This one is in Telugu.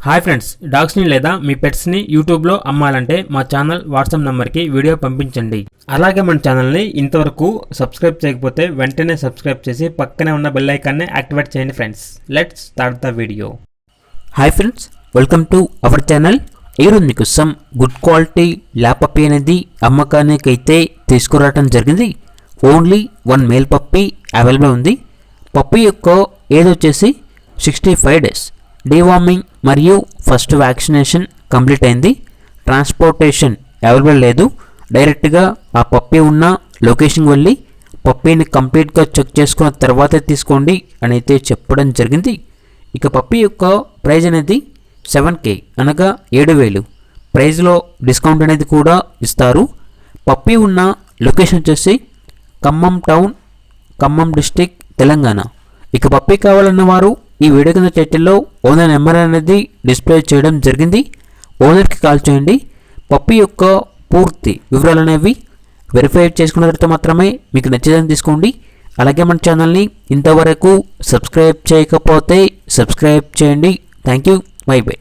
హాయ్ ఫ్రెండ్స్, డాగ్స్ని లేదా మీ పెట్స్ని యూట్యూబ్లో అమ్మాలంటే మా ఛానల్ వాట్సాప్ నెంబర్కి వీడియో పంపించండి. అలాగే మన ఛానల్ని ఇంతవరకు సబ్స్క్రైబ్ చేయకపోతే వెంటనే సబ్స్క్రైబ్ చేసి పక్కనే ఉన్న బెల్ ఐకాన్ని యాక్టివేట్ చేయండి friends. Let's start the video. Hi friends, welcome to our channel. ఈరోజు మీకు some good quality lab puppy అనేది అమ్మకానికి అయితే తీసుకురావడం జరిగింది. ఓన్లీ 1 మేల్ పప్పీ అవైలబుల్ ఉంది. పప్పీ యొక్క ఏజ్ వచ్చేసి 65 డేస్. డీవార్మింగ్ మరియు ఫస్ట్ వ్యాక్సినేషన్ కంప్లీట్ అయింది. ట్రాన్స్పోర్టేషన్ అవైలబుల్ లేదు. డైరెక్ట్గా ఆ పప్పీ ఉన్న లొకేషన్కి వెళ్ళి పప్పీని కంప్లీట్గా చెక్ చేసుకున్న తర్వాతే తీసుకోండి అని అయితే చెప్పడం జరిగింది. ఇక పప్పీ యొక్క ప్రైజ్ అనేది 7K అనగా 7,000. ప్రైజ్లో డిస్కౌంట్ అనేది కూడా ఇస్తారు. పప్పీ ఉన్న లొకేషన్ వచ్చేసి ఖమ్మం టౌన్, ఖమ్మం డిస్టిక్, తెలంగాణ. ఇక పప్పీ కావాలన్న వారు ఈ వీడియో కింద టైటిల్లో ఓనర్ నెంబర్ అనేది డిస్ప్లే చేయడం జరిగింది. ఓనర్కి కాల్ చేయండి. పప్పీ యొక్క పూర్తి వివరాలు అనేవి వెరిఫై చేసుకున్న తర్వాత మాత్రమే మీకు నచ్చేదని తీసుకోండి. అలాగే మన ఛానల్ని ఇంతవరకు సబ్స్క్రైబ్ చేయకపోతే సబ్స్క్రైబ్ చేయండి. Thank you. By by.